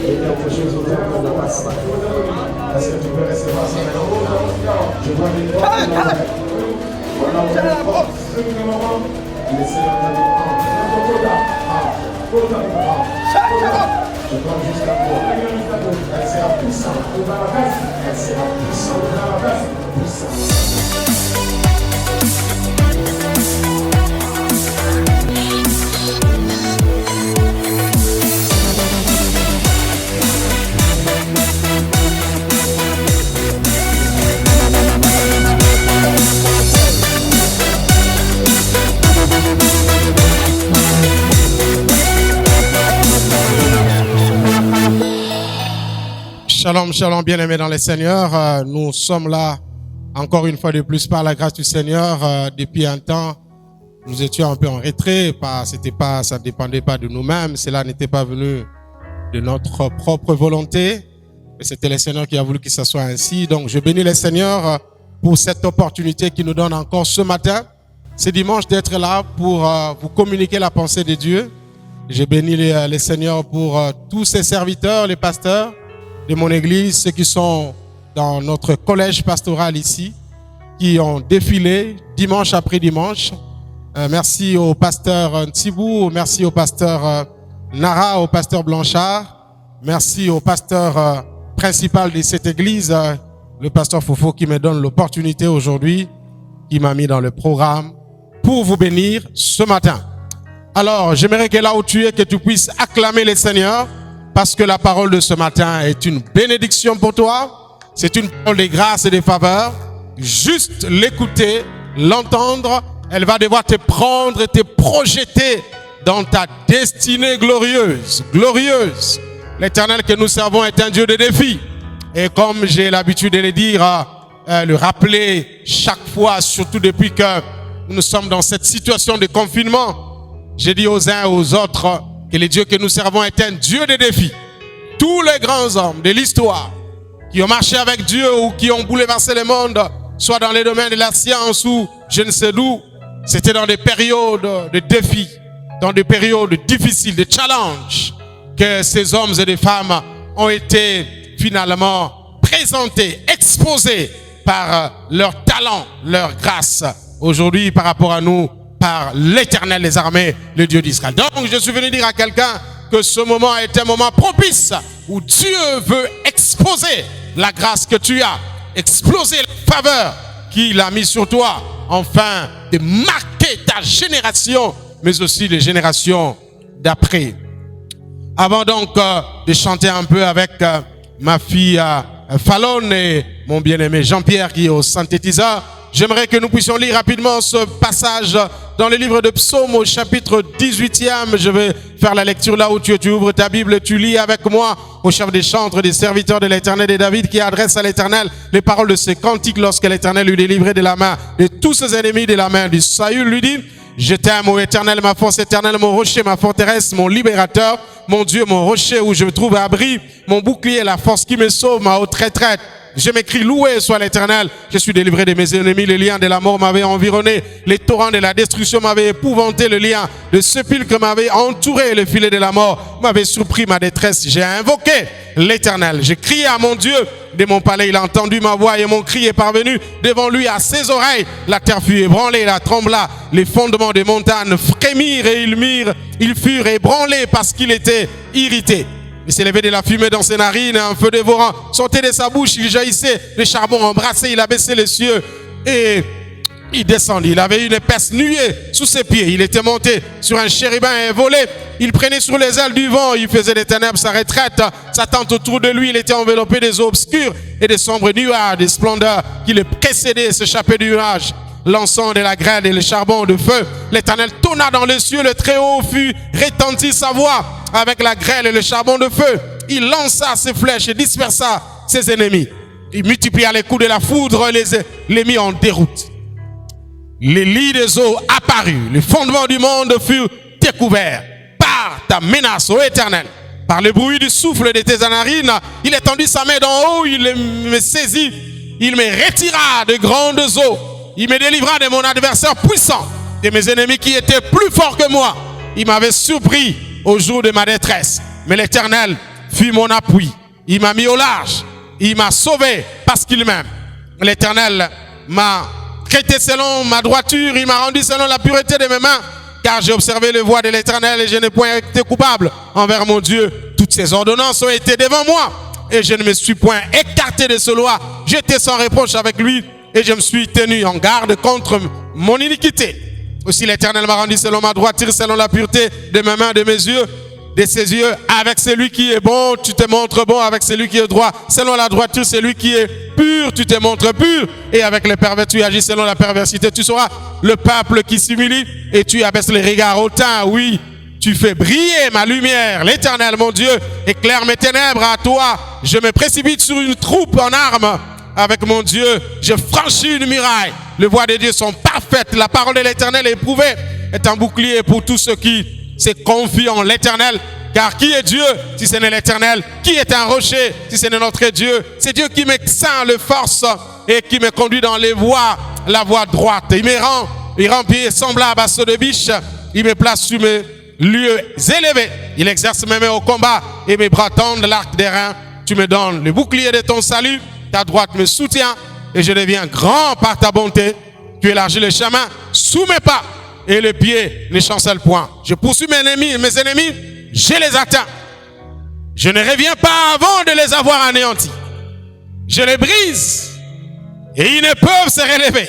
Et quelque chose autour de la salle. Est-ce que tu peux recevoir ça maintenant? Je vois des portes. Voilà, on a des portes. Laissez l'entendre. Je prends jusqu'à toi. Elle sera puissante. Elle sera puissante. Shalom, shalom, bien-aimés dans le Seigneur. Nous sommes là encore une fois de plus par la grâce du Seigneur. Depuis un temps, nous étions un peu en retrait. Ça ne dépendait pas de nous-mêmes. Cela n'était pas venu de notre propre volonté. Mais c'était le Seigneur qui a voulu que ça soit ainsi. Donc, je bénis le Seigneur pour cette opportunité qu'il nous donne encore ce matin. C'est dimanche d'être là pour vous communiquer la pensée de Dieu. Je bénis le Seigneur pour tous ses serviteurs, les pasteurs de mon église, ceux qui sont dans notre collège pastoral ici, qui ont défilé dimanche après dimanche. Merci au pasteur Ntibou, merci au pasteur Nara, au pasteur Blanchard, merci au pasteur principal de cette église, le pasteur Fofo, qui me donne l'opportunité aujourd'hui, qui m'a mis dans le programme pour vous bénir ce matin. Alors, j'aimerais que là où tu es, que tu puisses acclamer le Seigneur, parce que la parole de ce matin est une bénédiction pour toi. C'est une parole de grâce et de faveur. Juste l'écouter, l'entendre, elle va devoir te prendre et te projeter dans ta destinée glorieuse. Glorieuse. L'Éternel que nous servons est un Dieu de défis. Et comme j'ai l'habitude de le dire, le rappeler chaque fois, surtout depuis que nous sommes dans cette situation de confinement, j'ai dit aux uns et aux autres que le Dieu que nous servons est un Dieu de défis. Tous les grands hommes de l'histoire qui ont marché avec Dieu ou qui ont bouleversé le monde, soit dans les domaines de la science ou je ne sais d'où, c'était dans des périodes de défis, dans des périodes difficiles, de challenges, que ces hommes et des femmes ont été finalement présentés, exposés par leur talent, leur grâce. Aujourd'hui, par rapport à nous, par l'Éternel des armées, le Dieu d'Israël. Donc, je suis venu dire à quelqu'un que ce moment est un moment propice où Dieu veut exposer la grâce que tu as, exploser la faveur qu'il a mis sur toi, enfin, de marquer ta génération, mais aussi les générations d'après. Avant donc de chanter un peu avec ma fille Fallon et mon bien-aimé Jean-Pierre qui est au synthétiseur, j'aimerais que nous puissions lire rapidement ce passage dans le livre de Psaume au chapitre 18e. Je vais faire la lecture là où tu ouvres ta Bible, tu lis avec moi au chef des chantres, des serviteurs de l'Éternel et David qui adresse à l'Éternel les paroles de ce cantique lorsque l'Éternel lui délivrait de la main de tous ses ennemis, de la main du Saül, lui dit: je t'aime, ô Éternel, ma force éternelle, mon rocher, ma forteresse, mon libérateur, mon Dieu, mon rocher où je me trouve abri, mon bouclier, la force qui me sauve, ma haute retraite. Je m'écris: loué soit l'Éternel. Je suis délivré de mes ennemis. Les liens de la mort m'avaient environné. Les torrents de la destruction m'avaient épouvanté. Le lien de sépulcre m'avait entouré. Le filet de la mort m'avait surpris ma détresse. J'ai invoqué l'Éternel. J'ai crié à mon Dieu. De mon palais, il a entendu ma voix et mon cri est parvenu devant lui à ses oreilles. La terre fut ébranlée, la trembla. Les fondements des montagnes frémirent et ils furent ébranlés parce qu'il était irrité. Il s'est levé de la fumée dans ses narines, un feu dévorant sortait de sa bouche, il jaillissait, le charbon embrassé, il a baissé les cieux et il descendit. Il avait une épaisse nuée sous ses pieds, il était monté sur un chérubin et volé. Il prenait sur les ailes du vent, il faisait des ténèbres sa retraite, sa tente autour de lui, il était enveloppé des eaux obscures et des sombres nuages, des splendeurs qui le précédaient s'échappaient du nuage. L'encens de la grêle et le charbon de feu, l'Éternel tonna dans les cieux, le Très-Haut fut retentit sa voix avec la grêle et le charbon de feu. Il lança ses flèches et dispersa ses ennemis. Il multiplia les coups de la foudre et les mit en déroute. Les lits des eaux apparurent, les fondements du monde furent découverts par ta menace, ô Éternel. Par le bruit du souffle de tes narines, il étendit sa main d'en haut, il me saisit, il me retira de grandes eaux. Il me délivra de mon adversaire puissant, de mes ennemis qui étaient plus forts que moi. Il m'avait surpris au jour de ma détresse. Mais l'Éternel fut mon appui. Il m'a mis au large. Il m'a sauvé parce qu'il m'aime. L'Éternel m'a traité selon ma droiture. Il m'a rendu selon la pureté de mes mains. Car j'ai observé les voies de l'Éternel et je n'ai point été coupable envers mon Dieu. Toutes ses ordonnances ont été devant moi et je ne me suis point écarté de ses lois. J'étais sans reproche avec lui et je me suis tenu en garde contre mon iniquité. Aussi l'Éternel m'a rendu selon ma droiture, selon la pureté de mes mains, de mes yeux, de ses yeux. Avec celui qui est bon, tu te montres bon. Avec celui qui est droit, selon la droiture, celui qui est pur, tu te montres pur. Et avec les pervers, tu agis selon la perversité. Tu seras le peuple qui s'humilie et tu abaisses les regards hautain. Oui, tu fais briller ma lumière. L'Éternel, mon Dieu, éclaire mes ténèbres. À toi, je me précipite sur une troupe en armes. Avec mon Dieu, je franchis une muraille. Les voies de Dieu sont parfaites. La parole de l'Éternel est éprouvée, est un bouclier pour tous ceux qui se confient en l'Éternel. Car qui est Dieu si ce n'est l'Éternel? Qui est un rocher si ce n'est notre Dieu? C'est Dieu qui me ceint le force et qui me conduit dans les voies, la voie droite. Il rend pied semblable à ceux de biche. Il me place sur mes lieux élevés. Il exerce mes mains au combat et mes bras tendent l'arc des reins. Tu me donnes le bouclier de ton salut. Ta droite me soutient et je deviens grand par ta bonté. Tu élargis le chemin sous mes pas et le pied ne chancelle point. Je poursuis mes ennemis, je les atteins. Je ne reviens pas avant de les avoir anéantis. Je les brise et ils ne peuvent se relever.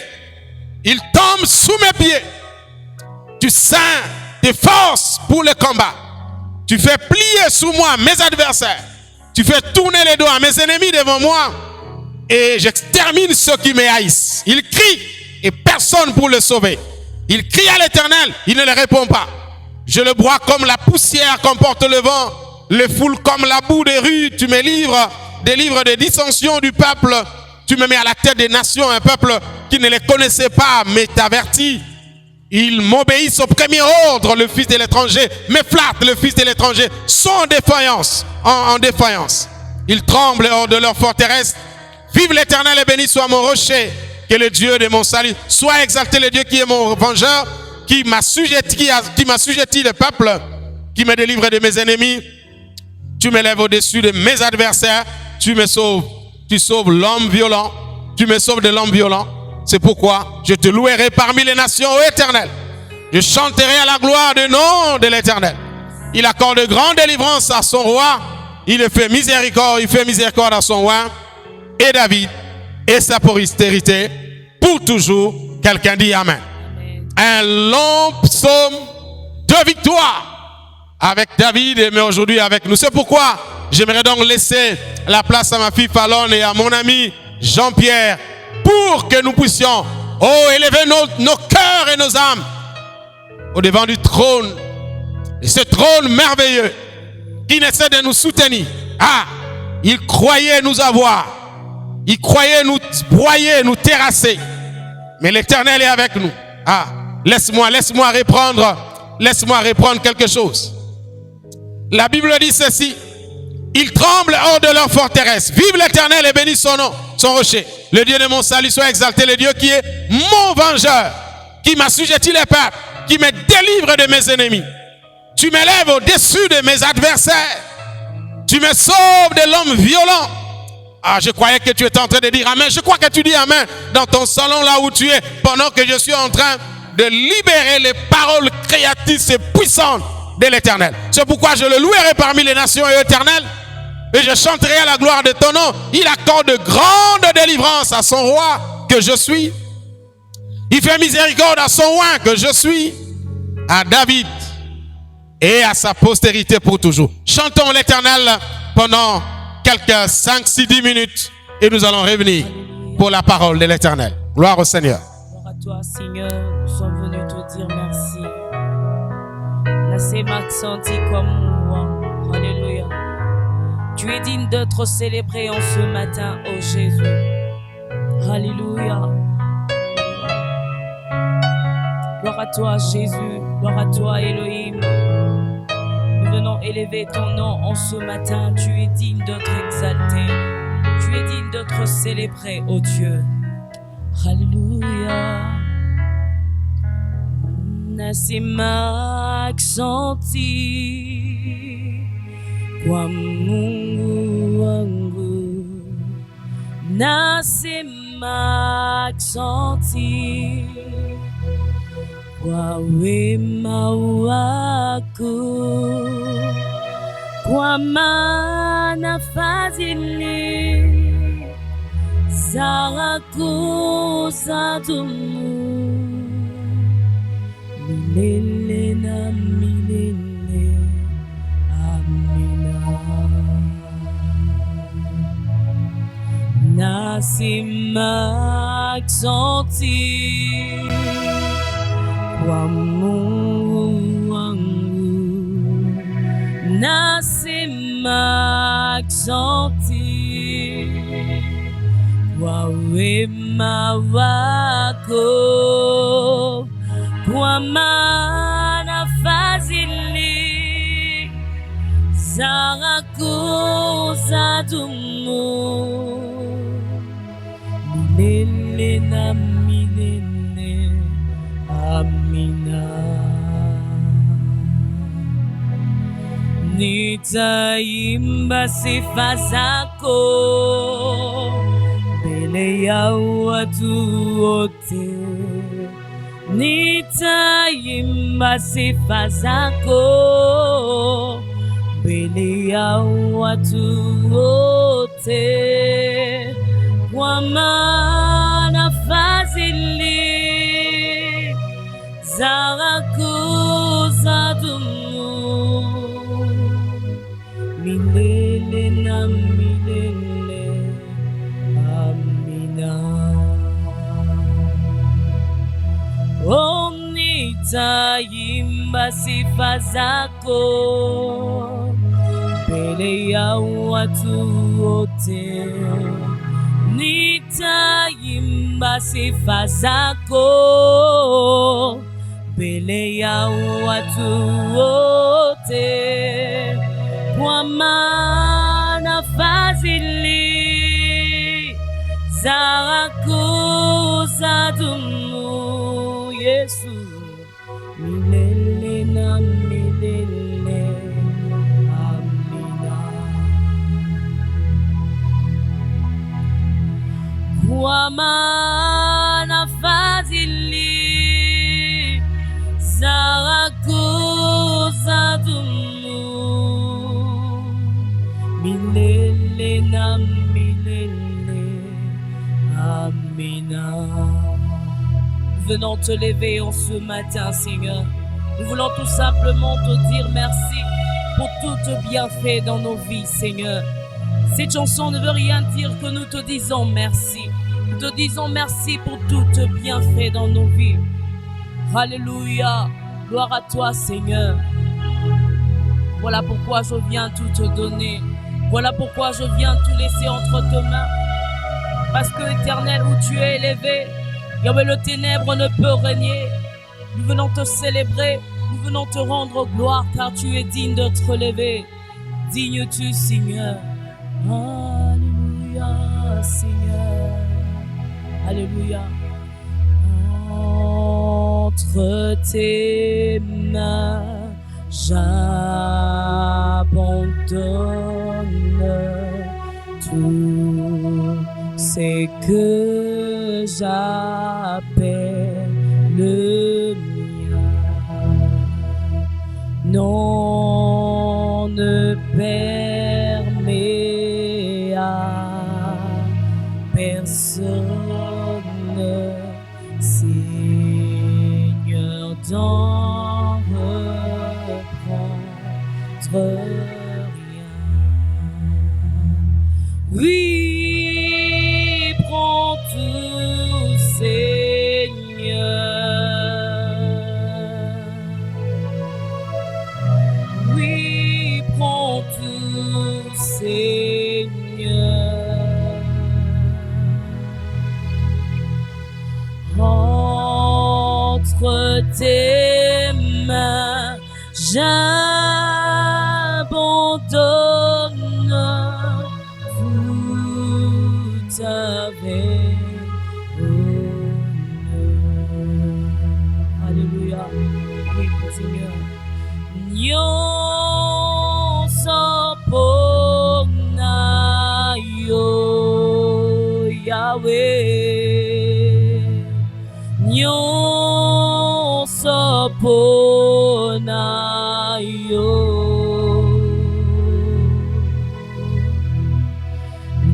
Ils tombent sous mes pieds. Tu ceins tes forces pour le combat. Tu fais plier sous moi mes adversaires. Tu fais tourner les dos à mes ennemis devant moi. Et j'extermine ceux qui me haïssent. Il crie et personne pour le sauver. Il crie à l'Éternel, il ne le répond pas. Je le broie comme la poussière qu'emporte le vent, le foule comme la boue des rues. Tu me délivres des dissensions du peuple. Tu me mets à la tête des nations, un peuple qui ne les connaissait pas, mais t'avertit. Ils m'obéissent au premier ordre, le fils de l'étranger me flatte, le fils de l'étranger sont en défaillance. Ils tremblent hors de leur forteresse. Vive l'Éternel et béni soit mon rocher, que le Dieu de mon salut. Soit exalté le Dieu qui est mon vengeur, qui m'a sujetti le peuple, qui me délivre de mes ennemis. Tu me lèves au-dessus de mes adversaires. Tu me sauves. Tu sauves l'homme violent. Tu me sauves de l'homme violent. C'est pourquoi je te louerai parmi les nations, ô Éternel. Je chanterai à la gloire du nom de l'Éternel. Il accorde de grandes délivrances à son roi. Il fait miséricorde à son roi. Et David et sa postérité pour toujours. Quelqu'un dit Amen. Un long psaume de victoire avec David, mais aujourd'hui avec nous. C'est pourquoi j'aimerais donc laisser la place à ma fille Fallon et à mon ami Jean-Pierre pour que nous puissions élever nos cœurs et nos âmes au devant du trône. Et ce trône merveilleux qui essaie de nous soutenir. Il croyait nous avoir. Il croyait nous broyer, nous terrasser. Mais l'Éternel est avec nous. Laisse-moi reprendre quelque chose. La Bible dit ceci. Ils tremblent hors de leur forteresse. Vive l'Éternel et bénis son nom, son rocher. Le Dieu de mon salut soit exalté. Le Dieu qui est mon vengeur, qui m'a sujetti les peuples, qui me délivre de mes ennemis. Tu m'élèves au-dessus de mes adversaires. Tu me sauves de l'homme violent. Je croyais que tu étais en train de dire Amen. Je crois que tu dis Amen dans ton salon là où tu es, pendant que je suis en train de libérer les paroles créatrices et puissantes de l'Éternel. C'est pourquoi je le louerai parmi les nations, Éternel, et je chanterai à la gloire de ton nom. Il accorde de grandes délivrances à son roi que je suis. Il fait miséricorde à son roi que je suis, à David et à sa postérité pour toujours. Chantons l'Éternel pendant quelques 5, 6, 10 minutes et nous allons revenir pour la parole de l'Éternel. Gloire au Seigneur. Gloire à toi, Seigneur. Nous sommes venus te dire merci. Alléluia. Tu es digne d'être célébré en ce matin, ô Jésus. Alléluia. Gloire à toi, Jésus. Gloire à toi, Elohim. Nous venons élever ton nom en ce matin. Tu es digne d'être exalté. Tu es digne d'être célébré, ô Dieu. Alléluia. Nasema aksanti kwa Mungu wangu, nasema asante kwa wema wako, kwa maana fadhili zako zadumu milele na milele. Amina. Nasema asante kwa Mungu wangu, nasema asante kwa wema wako, kwa maana fadhili zako zadumu milele na milele. Amina. Nitaimba sifa zako mbele ya watu wote, nitaimba sifa zako mbele ya watu wote, kwa maana fadhili zako zadumu milele na milele. Amina. Oh, nitaimba sifa zako mbele ya watu wote, nitaimba sifa zako mbele ya watu wote, kwa maana fadhili zako zadumu, Yesu, milele na milele. Amina. Kwa maana fadhili zako zadumu milele na milele. Amina. Nous venons te lever en ce matin, Seigneur. Nous voulons tout simplement te dire merci pour tout bienfait dans nos vies, Seigneur. Cette chanson ne veut rien dire que nous te disons merci. Nous te disons merci pour tout bienfait dans nos vies. Alléluia. Gloire à toi, Seigneur. Voilà pourquoi je viens tout te donner. Voilà pourquoi je viens tout laisser entre tes mains. Parce que, Éternel, où tu es élevé, Yahweh, le ténèbre ne peut régner. Nous venons te célébrer, nous venons te rendre gloire, car tu es digne de te relever. Digne tu, Seigneur. Alléluia, Seigneur. Alléluia. Entre tes mains, j'abandonne tout ce que j'appelle le mien. Non, ne permets à personne, Seigneur, d'en reprendre rien. Oui, prends tout, Seigneur. Oui, prends tout, Seigneur. Entre tes mains, j'abandonne tout avec honneur. Alléluia. Oui, Seigneur. Nyonso po Yahweh, nyonso pona yo.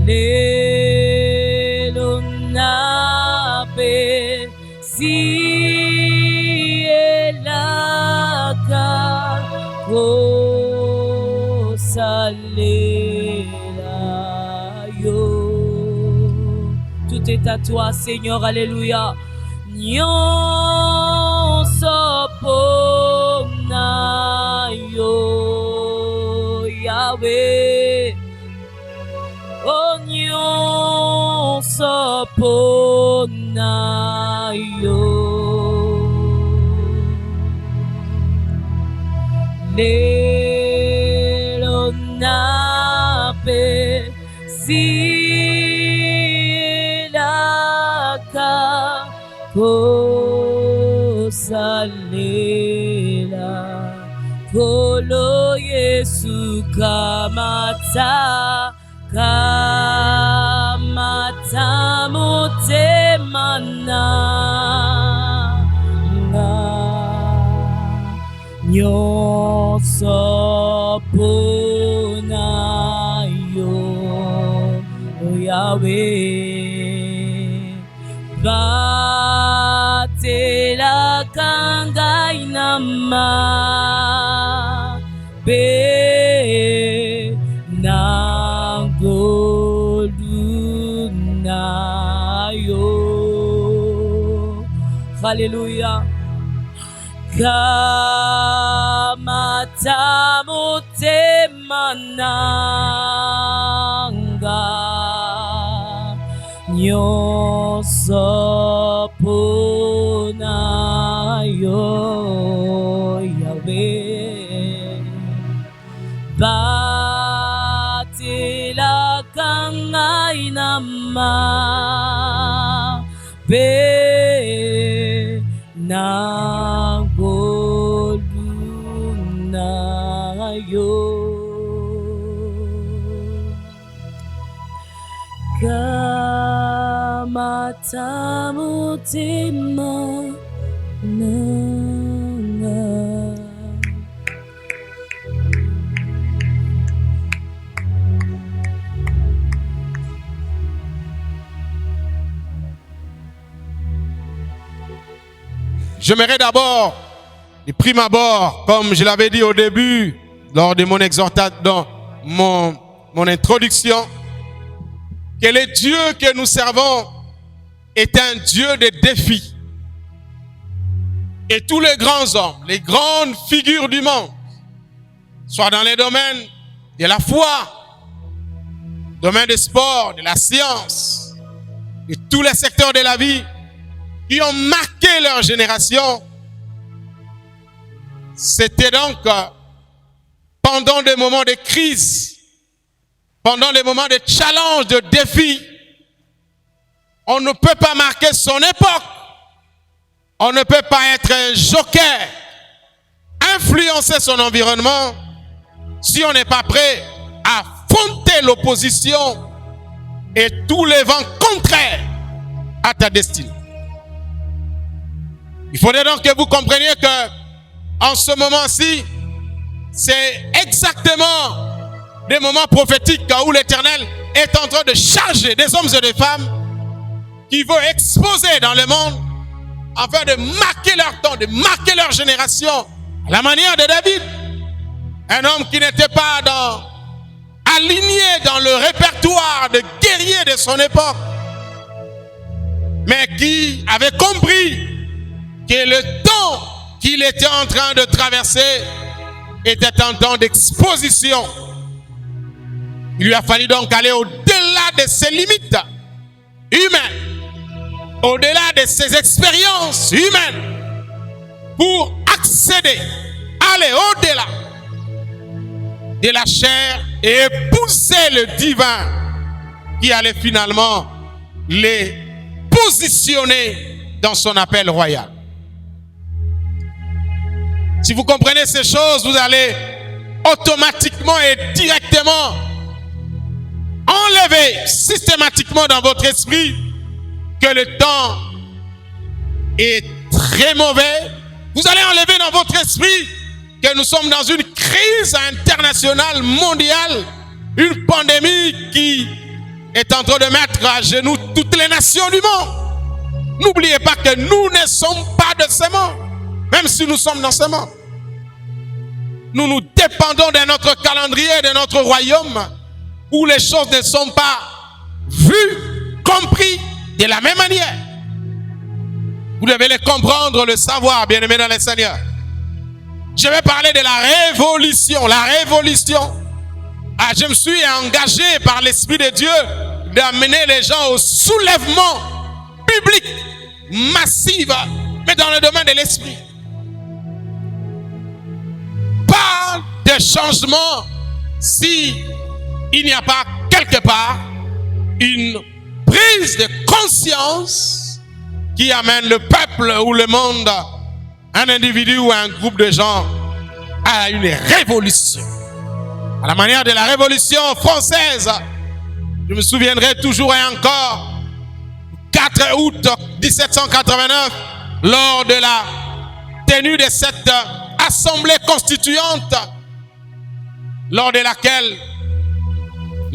Lelo nape si elaka ko salela yo. Tout est à toi, Seigneur, alléluia. Nyonso pona yo, Yahweh. Oh, nyonso pona yo. Lelo nape si laka ko salela kolo Yesu kamata kamata mutemana nyonso pona yo, Yahweh. Batela kanga inama be nangoluna yo. Hallelujah. Kamata mutemananga nyonso pona yo, Yahweh. Batela kanga inama be nangoluna yo. Kamata mutima nanga. J'aimerais d'abord, de prime abord, comme je l'avais dit au début, lors de mon exhortation, dans mon introduction, que le Dieu que nous servons est un Dieu de défis. Et tous les grands hommes, les grandes figures du monde, soit dans les domaines de la foi, domaine des sports, de la science, de tous les secteurs de la vie, qui ont marqué leur génération, c'était donc pendant des moments de crise, pendant des moments de challenge, de défi. On ne peut pas marquer son époque. On ne peut pas être un joker, influencer son environnement si on n'est pas prêt à affronter l'opposition et tous les vents contraires à ta destinée. Il faudrait donc que vous compreniez que en ce moment-ci, c'est exactement des moments prophétiques où l'Éternel est en train de charger des hommes et des femmes qui veulent exposer dans le monde afin de marquer leur temps, de marquer leur génération à la manière de David. Un homme qui n'était pas aligné dans le répertoire de guerriers de son époque, mais qui avait compris que le temps qu'il était en train de traverser était un temps d'exposition. Il lui a fallu donc aller au-delà de ses limites humaines, au-delà de ses expériences humaines, pour accéder, aller au-delà de la chair et épouser le divin qui allait finalement les positionner dans son appel royal. Si vous comprenez ces choses, vous allez automatiquement et directement, en enlevez systématiquement dans votre esprit que le temps est très mauvais. Vous allez enlever dans votre esprit que nous sommes dans une crise internationale, mondiale, une pandémie qui est en train de mettre à genoux toutes les nations du monde. N'oubliez pas que nous ne sommes pas de ce monde, même si nous sommes dans ce monde. Nous dépendons de notre calendrier, de notre royaume, où les choses ne sont pas vues, comprises de la même manière. Vous devez le comprendre, le savoir, bien-aimés dans le Seigneur. Je vais parler de la révolution. La révolution. Je me suis engagé par l'Esprit de Dieu d'amener les gens au soulèvement public, massif, mais dans le domaine de l'Esprit. Pas de changement si il n'y a pas quelque part une prise de conscience qui amène le peuple ou le monde, un individu ou un groupe de gens à une révolution. À la manière de la révolution française, je me souviendrai toujours et encore, 4 août 1789, lors de la tenue de cette assemblée constituante, lors de laquelle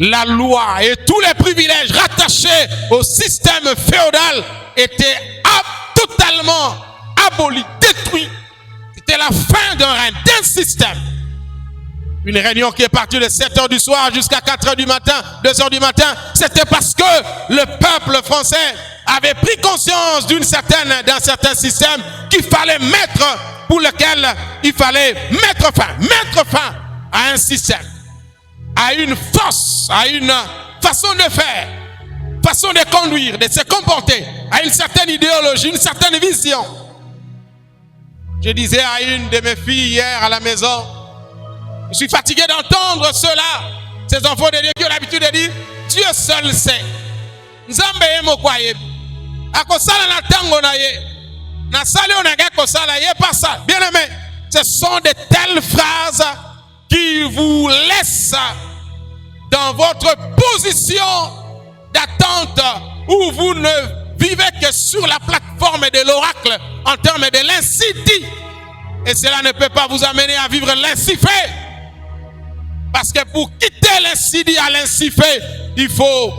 la loi et tous les privilèges rattachés au système féodal étaient totalement abolis, détruits. C'était la fin d'un règne, d'un système. Une réunion qui est partie de 7h du soir jusqu'à 4h du matin, 2h du matin, c'était parce que le peuple français avait pris conscience d'un certain système qu'il fallait mettre, pour lequel il fallait mettre fin à un système, à une force, à une façon de faire, façon de conduire, de se comporter, à une certaine idéologie, une certaine vision. Je disais à une de mes filles hier à la maison, je suis fatigué d'entendre cela, ces enfants de Dieu qui ont l'habitude de dire, Dieu seul sait. Nzambe yemo kwa yebi. Akosala na tango na ye. Na sali onaga kosala ye pas ça. Bien aimé, ce sont de telles phrases qui vous laissent dans votre position d'attente où vous ne vivez que sur la plateforme de l'oracle en termes de l'ainsi dit. Et cela ne peut pas vous amener à vivre l'ainsi fait. Parce que pour quitter l'ainsi dit à l'ainsi fait, il faut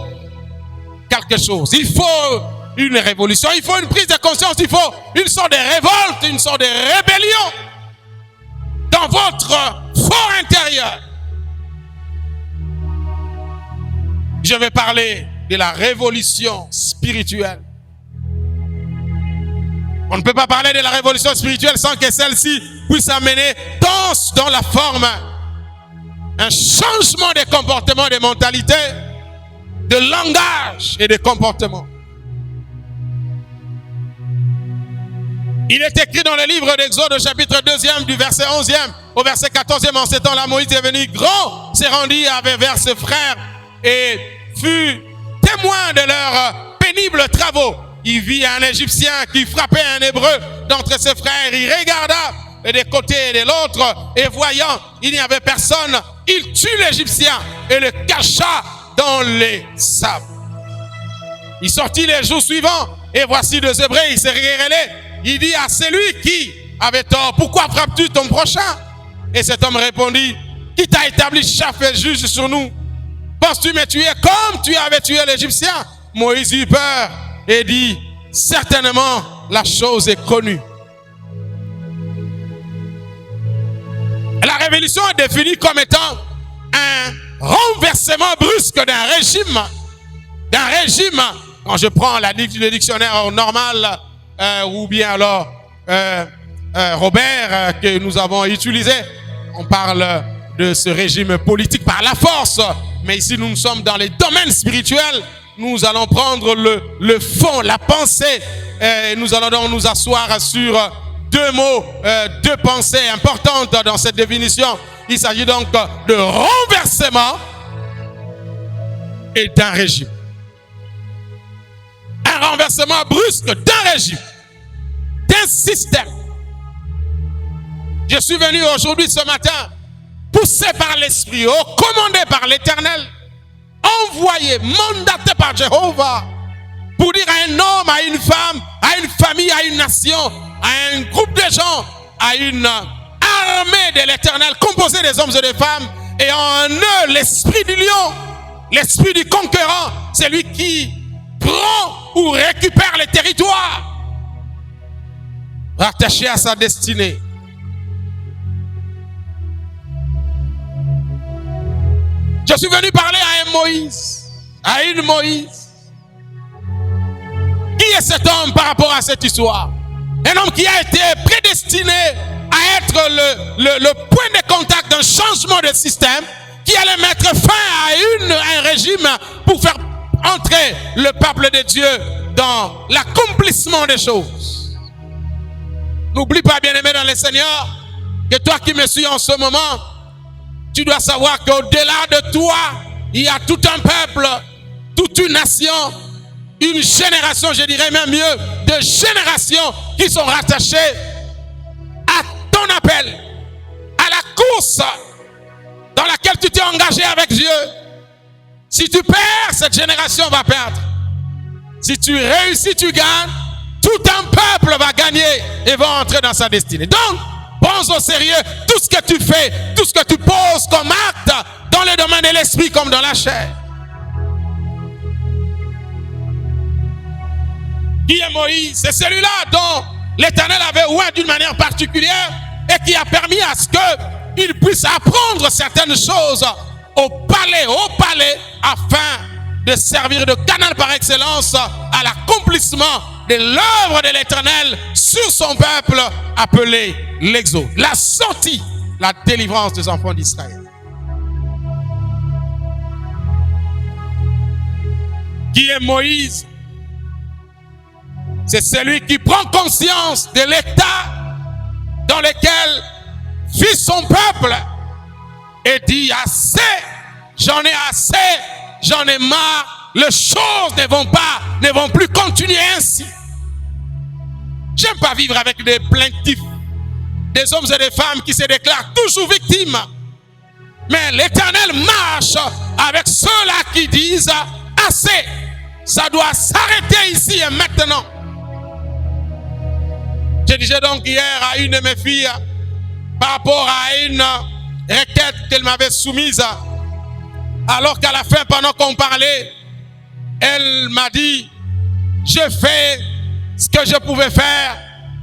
quelque chose. Il faut une révolution, il faut une prise de conscience, il faut une sorte de révolte, une sorte de rébellion dans votre fort intérieur. Je vais parler de la révolution spirituelle. On ne peut pas parler de la révolution spirituelle sans que celle-ci puisse amener dans la forme un changement de comportement, de mentalité, de langage et de comportement. Il est écrit dans le livre d'Exode au chapitre 2 du verset 11 au verset 14, en ces temps-là, Moïse est venu grand, s'est rendu vers ses frères et fut témoin de leurs pénibles travaux. Il vit un Égyptien qui frappait un Hébreu d'entre ses frères. Il regarda des côtés et de l'autre et voyant, il n'y avait personne. Il tue l'Égyptien et le cacha dans les sables. Il sortit les jours suivants et voici 2 Hébreux, il s'est révélé. Il dit à celui qui avait tort, pourquoi frappes-tu ton prochain? Et cet homme répondit, qui t'a établi chef et juge sur nous? Penses-tu me tuer comme tu avais tué l'Égyptien? Moïse eut peur et dit, certainement la chose est connue. La révolution est définie comme étant un renversement brusque d'un régime. Quand je prends le dictionnaire normal, ou bien alors Robert que nous avons utilisé, on parle de ce régime politique par la force. Mais ici nous sommes dans les domaines spirituels. Nous allons prendre le fond, la pensée. Et nous allons donc nous asseoir sur 2 mots, 2 pensées importantes dans cette définition. Il s'agit donc de renversement et d'un régime. Un renversement brusque d'un régime, d'un système. Je suis venu aujourd'hui, ce matin, poussé par l'Esprit, commandé par l'Éternel, envoyé, mandaté par Jéhovah pour dire à un homme, à une femme, à une famille, à une nation, à un groupe de gens, à une armée de l'Éternel composée des hommes et des femmes, et en eux l'esprit du lion, l'esprit du conquérant, c'est lui qui prend ou récupère les territoires rattachés à sa destinée. Je suis venu parler à un Moïse, à une Moïse. Qui est cet homme par rapport à cette histoire? Un homme qui a été prédestiné à être le point de contact d'un changement de système qui allait mettre fin à un régime pour faire entrer le peuple de Dieu dans l'accomplissement des choses. N'oublie pas, bien-aimé dans le Seigneur, que toi qui me suis en ce moment, tu dois savoir qu'au-delà de toi, il y a tout un peuple, toute une nation, une génération, je dirais même mieux, de générations qui sont rattachées à ton appel, à la course dans laquelle tu t'es engagé avec Dieu. Si tu perds, cette génération va perdre. Si tu réussis, tu gagnes, tout un peuple va gagner et va entrer dans sa destinée. Donc, prends au sérieux tout ce que tu fais, tout ce que tu poses comme acte dans le domaine de l'esprit comme dans la chair. Qui est Moïse? C'est celui-là dont l'Éternel avait oint d'une manière particulière et qui a permis à ce qu'il puisse apprendre certaines choses au palais, afin de servir de canal par excellence à l'accomplissement de l'œuvre de l'Éternel sur son peuple appelé l'Exode. La sortie, la délivrance des enfants d'Israël. Qui est Moïse? C'est celui qui prend conscience de l'état dans lequel vit son peuple et dit assez, j'en ai assez, j'en ai marre, les choses ne vont plus continuer ainsi. J'aime pas vivre avec des plaintifs, des hommes et des femmes qui se déclarent toujours victimes. Mais l'Éternel marche avec ceux-là qui disent assez, ça doit s'arrêter ici et maintenant. Je disais donc hier à une de mes filles, par rapport à une requête qu'elle m'avait soumise, alors qu'à la fin, pendant qu'on parlait, elle m'a dit, je fais ce que je pouvais faire,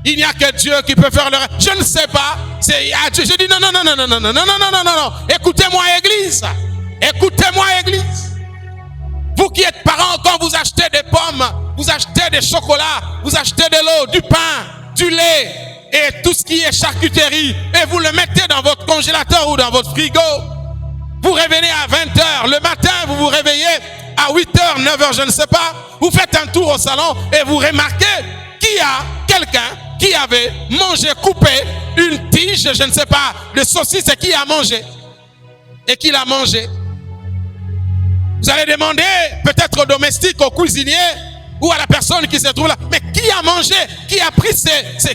il n'y a que Dieu qui peut faire le reste. Je ne sais pas, c'est à Dieu. Je dis non, écoutez-moi église, écoutez-moi église. Vous qui êtes parents, quand vous achetez des pommes, vous achetez des chocolats, vous achetez de l'eau, du pain, du lait et tout ce qui est charcuterie et vous le mettez dans votre congélateur ou dans votre frigo. Vous revenez à 20h. Le matin, vous vous réveillez à 8h, 9h, je ne sais pas. Vous faites un tour au salon et vous remarquez qu'il y a quelqu'un qui avait mangé, coupé une tige, je ne sais pas, de saucisse et qui a mangé. Et qui l'a mangé. Vous allez demander peut-être au domestique, au cuisinier, ou à la personne qui se trouve là, mais qui a mangé, qui a pris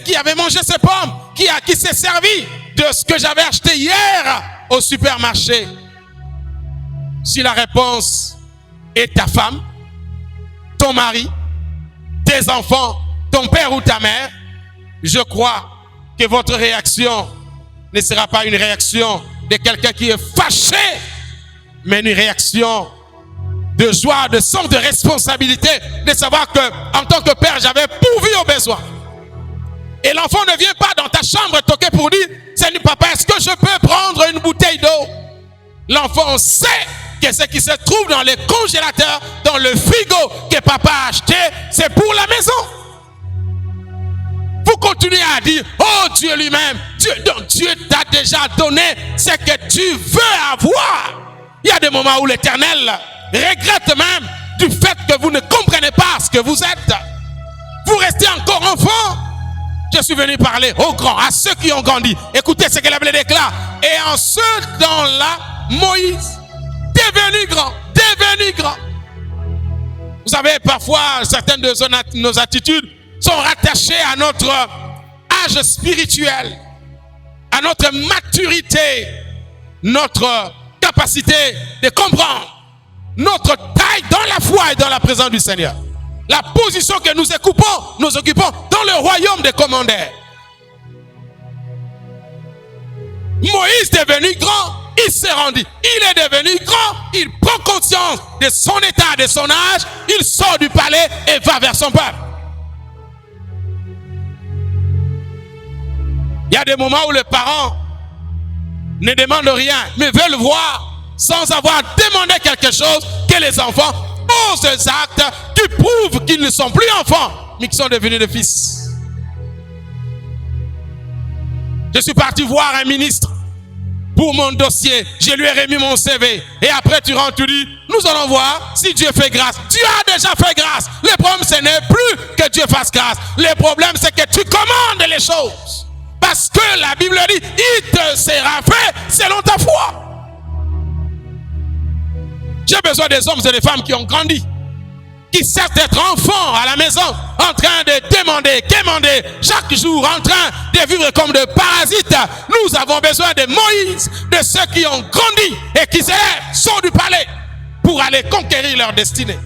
qui avait mangé ces pommes, qui s'est servi de ce que j'avais acheté hier au supermarché? Si la réponse est ta femme, ton mari, tes enfants, ton père ou ta mère, je crois que votre réaction ne sera pas une réaction de quelqu'un qui est fâché, mais une réaction de joie, de sens de responsabilité, de savoir que en tant que père, j'avais pourvu aux besoins. Et l'enfant ne vient pas dans ta chambre toquer pour dire, Seigneur papa, est-ce que je peux prendre une bouteille d'eau? L'enfant sait que ce qui se trouve dans le congélateur, dans le frigo que papa a acheté, c'est pour la maison. Vous continuez à dire, oh Dieu lui-même, Dieu t'a déjà donné ce que tu veux avoir. Il y a des moments où l'Éternel regrette même du fait que vous ne comprenez pas ce que vous êtes. Vous restez encore enfant. Je suis venu parler aux grands, à ceux qui ont grandi. Écoutez ce que la Bible déclare. Et en ce temps-là, Moïse, devenu grand. Vous savez, parfois, certaines de nos attitudes sont rattachées à notre âge spirituel, à notre maturité, notre capacité de comprendre. notre taille dans la foi et dans la présence du Seigneur. La position que nous occupons dans le royaume des commandeurs. Moïse est devenu grand, il s'est rendu. Il est devenu grand, il prend conscience de son état, de son âge, il sort du palais et va vers son peuple. Il y a des moments où les parents ne demandent rien, mais veulent voir, sans avoir demandé quelque chose, que les enfants posent des actes qui prouvent qu'ils ne sont plus enfants, mais qu'ils sont devenus des fils. Je suis parti voir un ministre pour mon dossier. Je lui ai remis mon CV. Et après, tu rentres, tu dis, nous allons voir si Dieu fait grâce. Dieu a déjà fait grâce. Le problème, ce n'est plus que Dieu fasse grâce. Le problème, c'est que tu commandes les choses. Parce que la Bible dit, il te sera fait selon ta foi. J'ai besoin des hommes et des femmes qui ont grandi, qui savent être enfants à la maison, en train de demander, quémander, chaque jour, en train de vivre comme des parasites. Nous avons besoin de Moïse, de ceux qui ont grandi et qui sortent du palais pour aller conquérir leur destinée.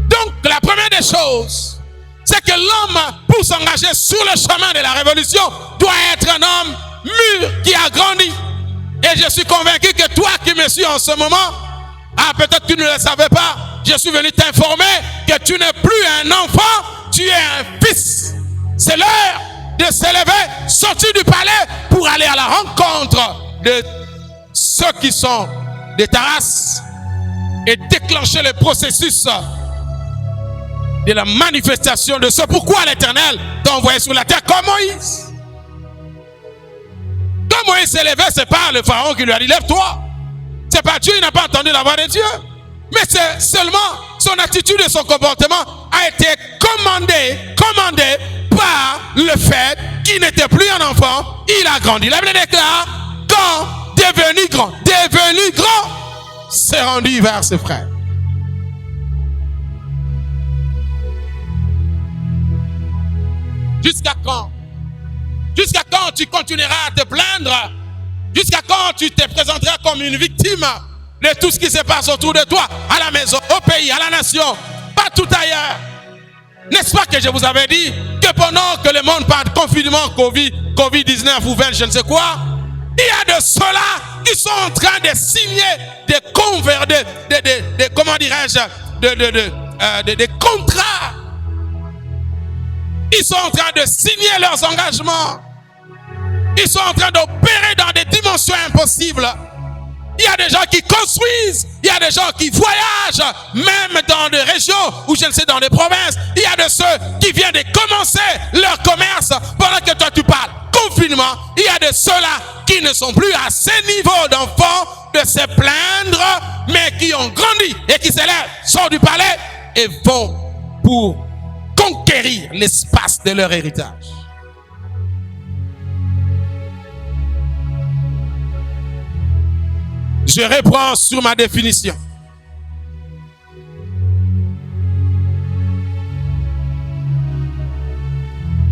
Donc, la première des choses, c'est que l'homme, pour s'engager sur le chemin de la révolution, doit être un homme mûr qui a grandi. Et je suis convaincu que toi qui me suis en ce moment, peut-être tu ne le savais pas, je suis venu t'informer que tu n'es plus un enfant, tu es un fils. C'est l'heure de s'élever, sortir du palais pour aller à la rencontre de ceux qui sont de ta race et déclencher le processus de la manifestation de ce pourquoi l'Éternel t'a envoyé sur la terre comme Moïse. Quand Moïse s'est levé, c'est pas le pharaon qui lui a dit lève-toi. C'est pas Dieu, il n'a pas entendu la voix de Dieu. Mais c'est seulement son attitude et son comportement a été commandé par le fait qu'il n'était plus un enfant, il a grandi. La Bible déclare, quand devenu grand, s'est rendu vers ses frères. Jusqu'à quand? Jusqu'à quand tu continueras à te plaindre? Jusqu'à quand tu te présenteras comme une victime de tout ce qui se passe autour de toi, à la maison, au pays, à la nation, partout ailleurs? N'est-ce pas que je vous avais dit que pendant que le monde parle de confinement, Covid-19 ou 20, je ne sais quoi, il y a de ceux-là qui sont en train de signer des contrats. Ils sont en train de signer leurs engagements. Ils sont en train d'opérer dans des dimensions impossibles. Il y a des gens qui construisent. Il y a des gens qui voyagent. Même dans des régions ou je ne sais, dans des provinces. Il y a de ceux qui viennent de commencer leur commerce pendant que toi tu parles. Confinement. Il y a de ceux-là qui ne sont plus à ce niveau d'enfants de se plaindre, mais qui ont grandi et qui s'élèvent, sortent du palais et vont pour conquérir l'espace de leur héritage. Je reprends sur ma définition.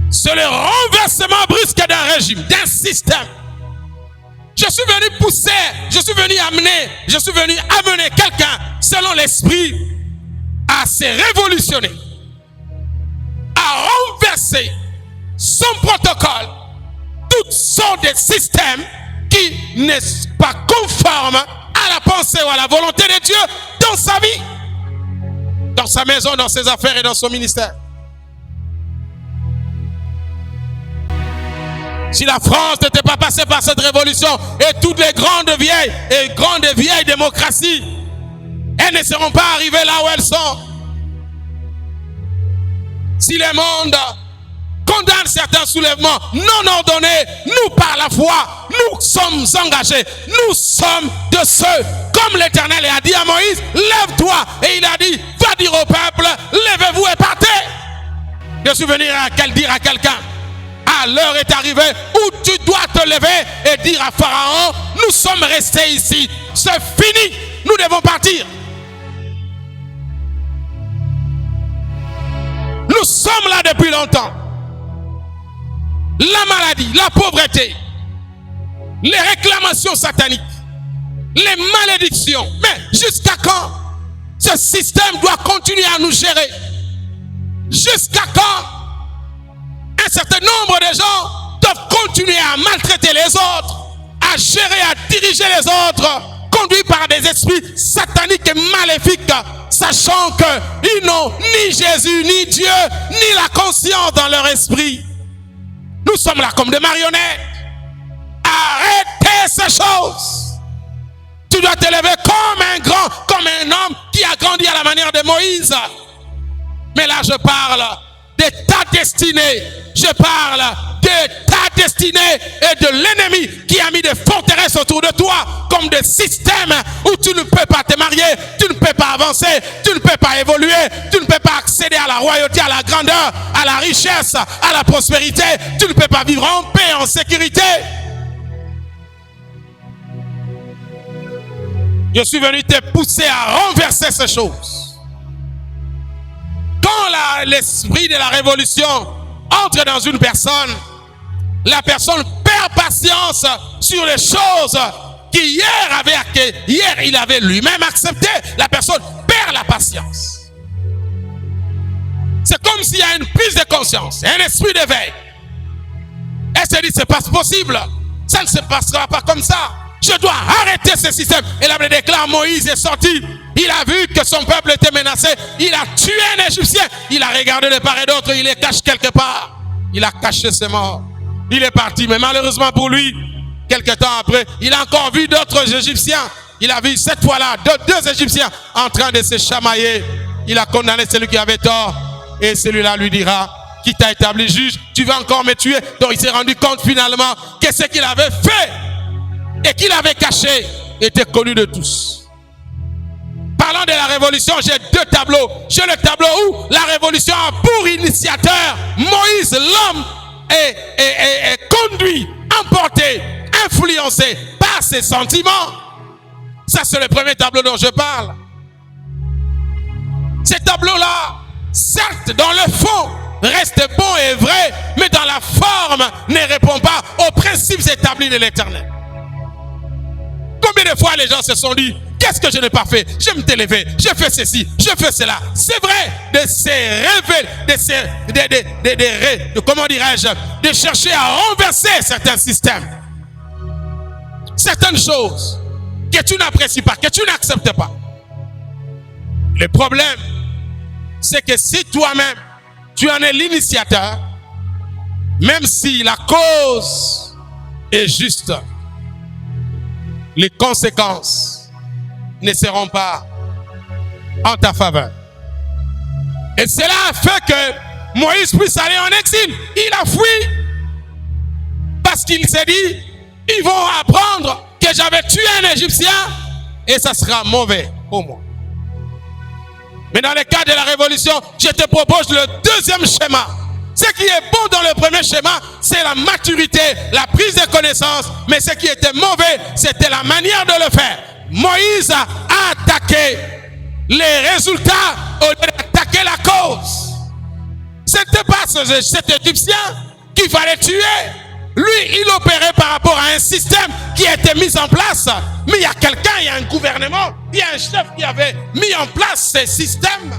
C'est le renversement brusque d'un régime, d'un système. Je suis venu pousser, je suis venu amener quelqu'un selon l'esprit à se révolutionner, à renverser son protocole, toutes sortes de systèmes qui n'est pas conforme à la pensée ou à la volonté de Dieu dans sa vie, dans sa maison, dans ses affaires et dans son ministère. Si la France n'était pas passée par cette révolution et toutes les grandes vieilles démocraties, elles ne seront pas arrivées là où elles sont. Si le monde condamne certains soulèvements non ordonnés, nous par la foi, nous sommes engagés. Nous sommes de ceux, comme l'Éternel a dit à Moïse, lève-toi. Et il a dit, va dire au peuple, levez-vous et partez. Je suis venu dire à quelqu'un, l'heure est arrivée où tu dois te lever et dire à Pharaon, nous sommes restés ici, c'est fini, nous devons partir. Nous sommes là depuis longtemps. La maladie, la pauvreté, les réclamations sataniques, les malédictions. Mais jusqu'à quand ce système doit continuer à nous gérer? Jusqu'à quand un certain nombre de gens doivent continuer à maltraiter les autres, à gérer, à diriger les autres, conduits par des esprits sataniques et maléfiques, sachant qu'ils n'ont ni Jésus, ni Dieu, ni la conscience dans leur esprit? Nous sommes là comme des marionnettes. Arrêtez ces choses. Tu dois t'élever comme un grand, comme un homme qui a grandi à la manière de Moïse. Mais là, je parle de ta destinée. Je parle de ta destinée et de l'ennemi qui a mis des forteresses autour de toi comme des systèmes où tu ne peux pas te marier, tu ne peux pas avancer, tu ne peux pas évoluer, tu ne peux pas accéder à la royauté, à la grandeur, à la richesse, à la prospérité. Tu ne peux pas vivre en paix, en sécurité. Je suis venu te pousser à renverser ces choses. Quand l'esprit de la révolution entre dans une personne, la personne perd patience sur les choses qui hier il avait lui-même accepté. La personne perd la patience. C'est comme s'il y a une prise de conscience, un esprit d'éveil. Elle se dit, c'est pas possible. Ça ne se passera pas comme ça. Je dois arrêter ce système. Et la Bible déclare, Moïse est sorti. Il a vu que son peuple était menacé. Il a tué un Égyptien. Il a regardé de part et d'autre. Il les cache quelque part. Il a caché ses morts. Il est parti. Mais malheureusement pour lui, quelque temps après, il a encore vu d'autres Égyptiens. Il a vu cette fois-là deux Égyptiens en train de se chamailler. Il a condamné celui qui avait tort. Et celui-là lui dira, qui t'a établi juge, tu vas encore me tuer. Donc il s'est rendu compte finalement que ce qu'il avait fait et qu'il avait caché était connu de tous. Parlant de la révolution, j'ai deux tableaux. J'ai le tableau où la révolution a pour initiateur Moïse, l'homme, est conduit, emporté, influencé par ses sentiments. Ça, c'est le premier tableau dont je parle. Ces tableaux-là, certes, dans le fond, reste bon et vrai, mais dans la forme, ne répond pas aux principes établis de l'Éternel. Combien de fois les gens se sont dit, qu'est-ce que je n'ai pas fait? Je me t'élever, je fais ceci, je fais cela. C'est vrai de se révéler, comment dirais-je, de chercher à renverser certains systèmes. Certaines choses que tu n'apprécies pas, que tu n'acceptes pas. Le problème, c'est que si toi-même, tu en es l'initiateur, même si la cause est juste, les conséquences ne seront pas en ta faveur. Et cela a fait que Moïse puisse aller en exil. Il a fui parce qu'il s'est dit, ils vont apprendre que j'avais tué un Égyptien et ça sera mauvais pour moi. Mais dans le cas de la révolution, je te propose le deuxième schéma. Ce qui est bon dans le premier schéma, c'est la maturité, la prise de connaissance. Mais ce qui était mauvais, c'était la manière de le faire. Moïse a attaqué les résultats au lieu d'attaquer la cause. Ce n'était pas cet Égyptien qu'il fallait tuer. Lui, il opérait par rapport à un système qui a été mis en place. Mais il y a quelqu'un, il y a un gouvernement, il y a un chef qui avait mis en place ces systèmes.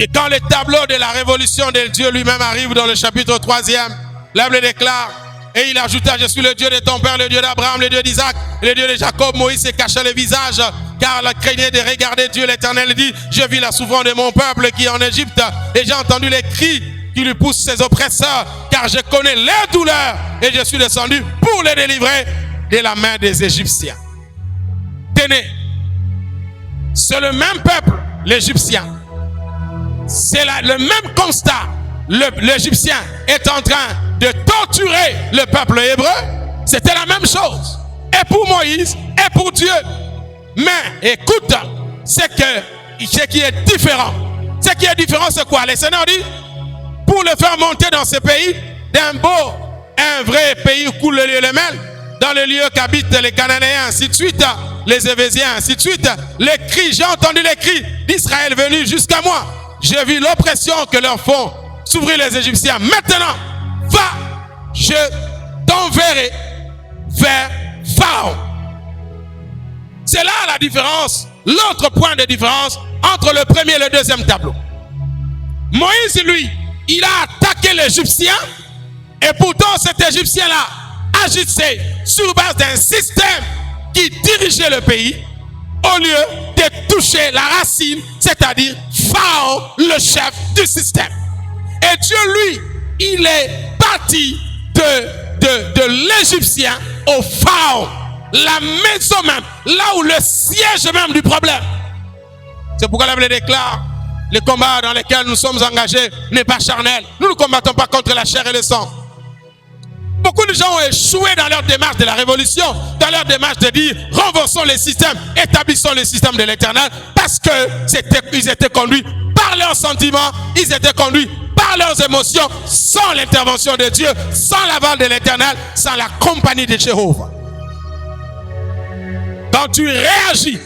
Et quand le tableau de la révolution de Dieu lui-même arrive dans le chapitre 3e, la Bible déclare, et il ajouta, je suis le Dieu de ton père, le Dieu d'Abraham, le Dieu d'Isaac, le Dieu de Jacob. Moïse s'est caché le visage, car il craignait de regarder Dieu. L'Éternel dit, je vis la souffrance de mon peuple qui est en Égypte, et j'ai entendu les cris qui lui poussent ses oppresseurs, car je connais leurs douleurs, et je suis descendu pour les délivrer de la main des Égyptiens. Tenez, c'est le même peuple, l'Égyptien. C'est le même constat. L'Égyptien est en train de torturer le peuple hébreu. C'était la même chose. Et pour Moïse, et pour Dieu. Mais écoute, ce qui est différent. Ce qui est différent, c'est quoi? Le Seigneur dit, pour le faire monter dans ce pays, un vrai pays où coule le lieu le mel, dans le lieu qu'habitent les Cananéens, ainsi de suite, les Évésiens, ainsi de suite, les cris, j'ai entendu les cris d'Israël venus jusqu'à moi. J'ai vu l'oppression que leur font s'ouvrir les Égyptiens. Maintenant, va, je t'enverrai enverrai vers Pharaon. C'est là la différence, l'autre point de différence entre le premier et le deuxième tableau. Moïse, lui, il a attaqué l'Égyptien et pourtant cet Égyptien-là agissait sur base d'un système qui dirigeait le pays au lieu de toucher la racine, c'est-à-dire Pharaon, le chef du système. Et Dieu, lui, il est parti de l'Égyptien au Pharaon, la maison même, là où le siège même du problème. C'est pourquoi la Bible déclare, le combat dans lequel nous sommes engagés n'est pas charnel. Nous ne combattons pas contre la chair et le sang. Beaucoup de gens ont échoué dans leur démarche de la révolution, dans leur démarche de dire renversons les systèmes, établissons le système de l'Éternel, parce qu'ils étaient conduits par leurs sentiments, ils étaient conduits par leurs émotions, sans l'intervention de Dieu, sans l'aval de l'Éternel, sans la compagnie de Jéhovah. Quand tu réagis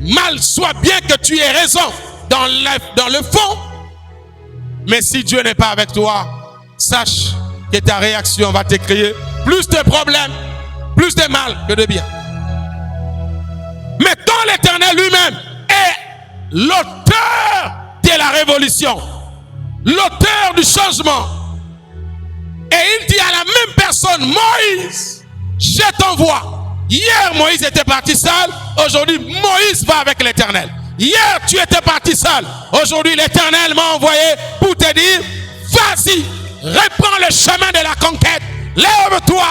mal, soit bien que tu aies raison dans le fond, mais si Dieu n'est pas avec toi, sache que ta réaction va te créer plus de problèmes, plus de mal que de bien. Mais quand l'Éternel lui-même est l'auteur de la révolution, l'auteur du changement, et il dit à la même personne, Moïse, je t'envoie. Hier, Moïse était parti seul, aujourd'hui, Moïse va avec l'Éternel. Hier, tu étais parti seul, aujourd'hui, l'Éternel m'a envoyé pour te dire, vas-y, reprends le chemin de la conquête, lève-toi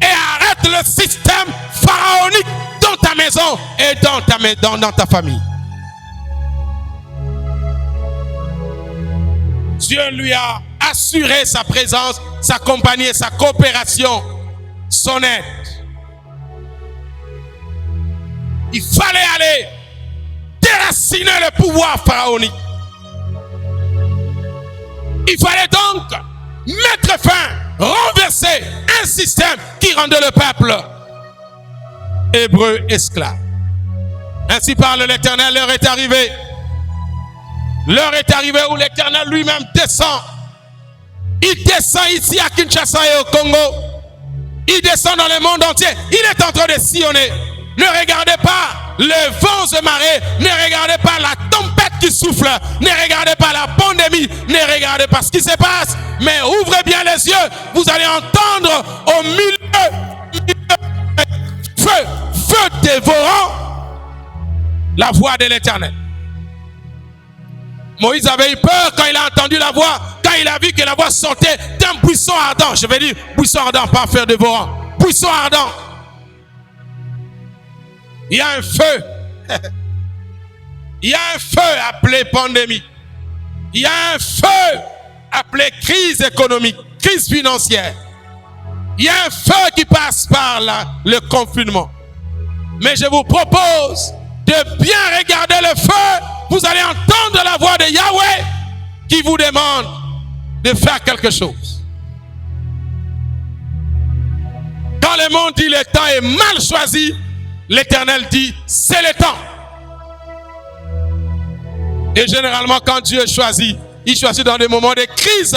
et arrête le système pharaonique dans ta maison et dans ta famille. Dieu lui a assuré sa présence, sa compagnie, sa coopération, son aide. Il fallait aller déraciner le pouvoir pharaonique. Il fallait donc mettre fin, renverser un système qui rendait le peuple hébreu esclave. Ainsi parle l'Éternel, l'heure est arrivée. L'heure est arrivée où l'Éternel lui-même descend. Il descend ici à Kinshasa et au Congo. Il descend dans le monde entier. Il est en train de sillonner. Ne regardez pas les vents et marées. Ne regardez pas la tempête qui souffle. Ne regardez pas la pandémie. Ne regardez pas ce qui se passe. Mais ouvrez bien les yeux. Vous allez entendre au milieu feu dévorant la voix de l'Éternel. Moïse avait eu peur quand il a entendu la voix, quand il a vu que la voix sortait d'un buisson ardent. Je vais dire buisson ardent, pas feu dévorant. Buisson ardent. Il y a un feu. Il y a un feu appelé pandémie. Il y a un feu appelé crise économique, crise financière. Il y a un feu qui passe par le confinement. Mais je vous propose de bien regarder le feu. Vous allez entendre la voix de Yahweh qui vous demande de faire quelque chose. Quand le monde dit le temps est mal choisi, l'Éternel dit c'est le temps. Et généralement quand Dieu choisit, il choisit dans des moments de crise,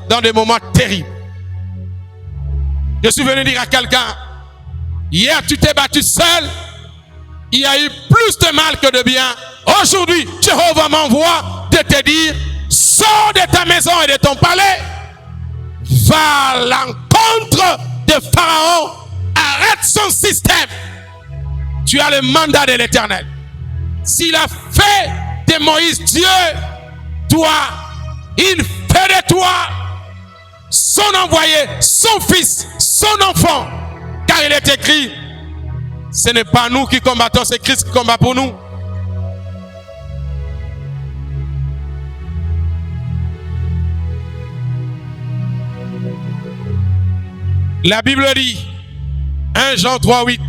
dans des moments terribles. Je suis venu dire à quelqu'un, hier tu t'es battu seul, il y a eu plus de mal que de bien. Aujourd'hui, Jéhovah m'envoie de te dire, sors de ta maison et de ton palais, va à l'encontre de Pharaon, arrête son système. Tu as le mandat de l'Éternel. S'il a fait de Moïse Dieu, toi, il fait de toi son envoyé, son fils, son enfant. Car il est écrit, ce n'est pas nous qui combattons, c'est Christ qui combat pour nous. La Bible dit, 1 Jean 3, 8,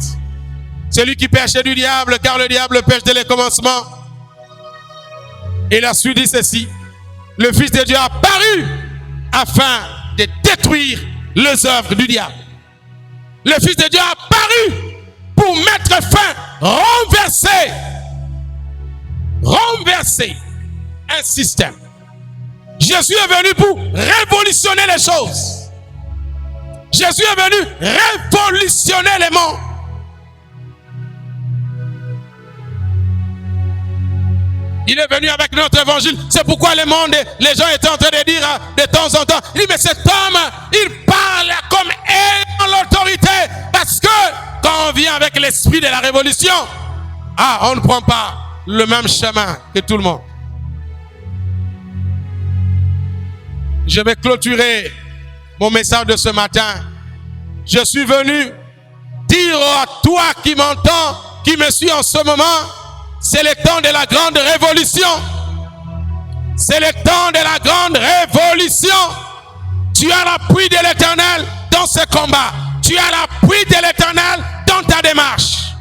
celui qui péchait du diable, car le diable pêche dès le commencement. Et la suite dit ceci, le Fils de Dieu a apparu afin de détruire les œuvres du diable. Le Fils de Dieu a apparu pour mettre fin, renverser un système. Jésus est venu pour révolutionner les choses. Jésus est venu révolutionner les mondes. Il est venu avec notre évangile. C'est pourquoi les gens étaient en train de dire de temps en temps, il dit, mais cet homme, il parle comme ayant l'autorité. Parce que quand on vient avec l'esprit de la révolution, on ne prend pas le même chemin que tout le monde. Je vais clôturer mon message de ce matin. Je suis venu dire à toi qui m'entends, qui me suis en ce moment, c'est le temps de la grande révolution. C'est le temps de la grande révolution. Tu as l'appui de l'Éternel dans ce combat. Tu as l'appui de l'Éternel dans ta démarche.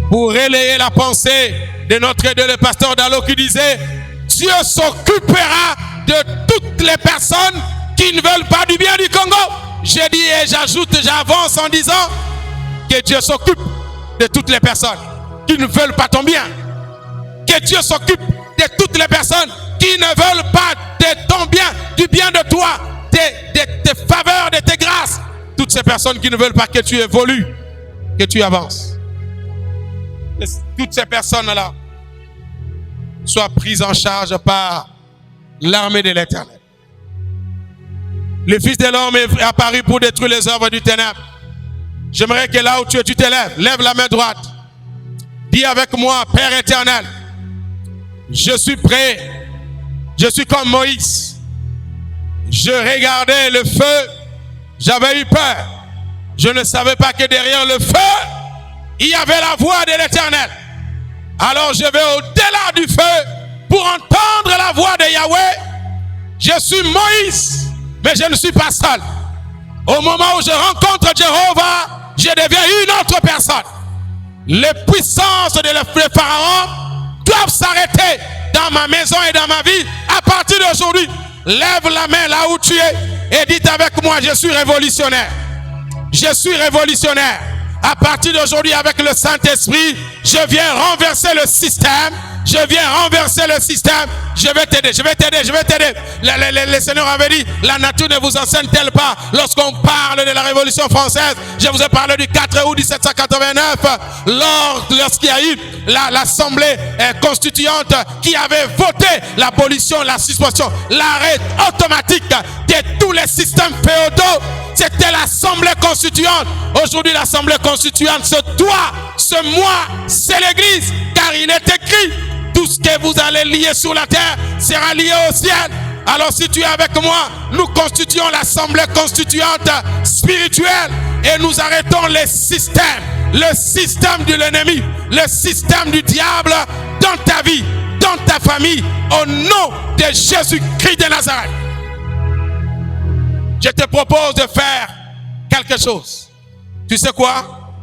Pour relayer la pensée de notre Dieu, le pasteur Dallot, qui disait, Dieu s'occupera de toutes les personnes qui ne veulent pas du bien du Congo. J'ai dit et j'avance en disant que Dieu s'occupe de toutes les personnes qui ne veulent pas ton bien. Que Dieu s'occupe de toutes les personnes qui ne veulent pas de ton bien, du bien de toi, de tes faveurs, de tes grâces. Toutes ces personnes qui ne veulent pas que tu évolues, que tu avances. Toutes ces personnes-là soient prises en charge par l'armée de l'Éternel. Le Fils de l'homme est apparu pour détruire les œuvres du ténèbre. J'aimerais que là où tu es, tu te lèves. Lève la main droite. Dis avec moi, Père éternel, je suis prêt. Je suis comme Moïse. Je regardais le feu. J'avais eu peur. Je ne savais pas que derrière le feu, il y avait la voix de l'Éternel. Alors je vais au-delà du feu pour entendre la voix de Yahweh. Je suis Moïse, mais je ne suis pas seul. Au moment où je rencontre Jéhovah, je deviens une autre personne. Les puissances de Pharaon doivent s'arrêter dans ma maison et dans ma vie. À partir d'aujourd'hui, lève la main là où tu es et dites avec moi, je suis révolutionnaire. Je suis révolutionnaire. À partir d'aujourd'hui, avec le Saint-Esprit, je viens renverser le système. Je viens renverser le système. Je vais t'aider, je vais t'aider, je vais t'aider. Le Seigneur avait dit, la nature ne vous enseigne-t-elle pas lorsqu'on parle de la Révolution française? Je vous ai parlé du 4 août 1789, lorsqu'il y a eu l'Assemblée constituante qui avait voté l'abolition, la suspension, l'arrêt automatique de tous les systèmes féodaux. C'était l'Assemblée constituante. Aujourd'hui, l'Assemblée constituante, c'est toi, c'est moi, c'est l'Église. Car il est écrit, tout ce que vous allez lier sur la terre sera lié au ciel. Alors si tu es avec moi, nous constituons l'Assemblée constituante spirituelle et nous arrêtons le système de l'ennemi, le système du diable dans ta vie, dans ta famille, au nom de Jésus-Christ de Nazareth. Je te propose de faire quelque chose. Tu sais quoi?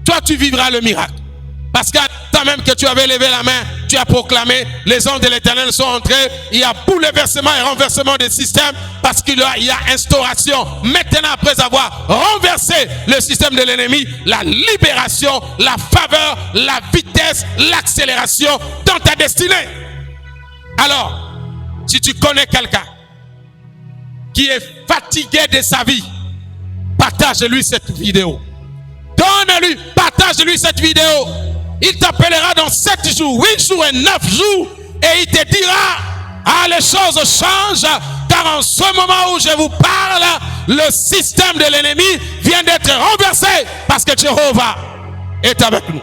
Toi, tu vivras le miracle. Parce qu'à temps même que tu avais levé la main, tu as proclamé, les anges de l'Éternel sont entrés, il y a bouleversement et renversement des systèmes, parce qu'il y a instauration. Maintenant, après avoir renversé le système de l'ennemi, la libération, la faveur, la vitesse, l'accélération dans ta destinée. Alors, si tu connais quelqu'un qui est fatigué de sa vie, partage-lui cette vidéo. Donne-lui, partage-lui cette vidéo. Il t'appellera dans 7 jours, 8 jours et 9 jours et il te dira, les choses changent, car en ce moment où je vous parle, le système de l'ennemi vient d'être renversé parce que Jéhovah est avec nous.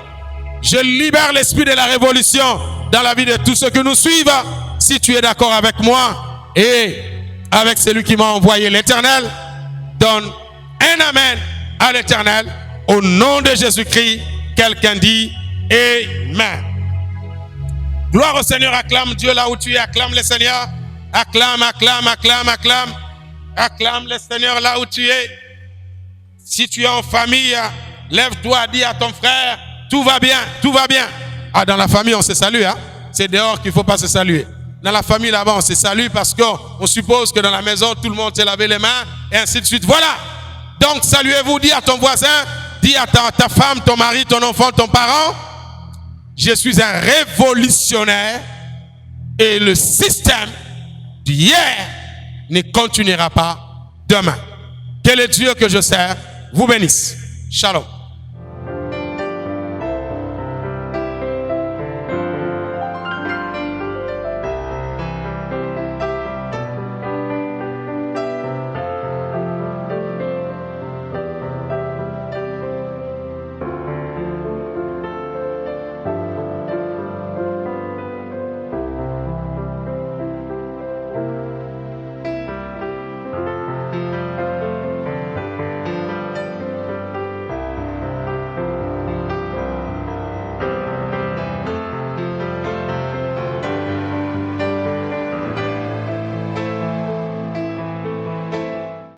Je libère l'esprit de la révolution dans la vie de tous ceux qui nous suivent. Si tu es d'accord avec moi et avec celui qui m'a envoyé l'Éternel, donne un amen à l'Éternel. Au nom de Jésus-Christ, quelqu'un dit Amen. Gloire au Seigneur, acclame Dieu là où tu es, acclame le Seigneur. Acclame, acclame, acclame, acclame. Acclame le Seigneur là où tu es. Si tu es en famille, lève-toi, dis à ton frère, tout va bien, tout va bien. Dans la famille, on se salue, hein? C'est dehors qu'il ne faut pas se saluer. Dans la famille là-bas, on se salue parce qu'on suppose que dans la maison, tout le monde s'est lavé les mains et ainsi de suite. Voilà. Donc, saluez-vous, dis à ton voisin, dis à ta femme, ton mari, ton enfant, ton parent, je suis un révolutionnaire et le système d'hier ne continuera pas demain. Que le Dieu que je sers vous bénisse. Shalom.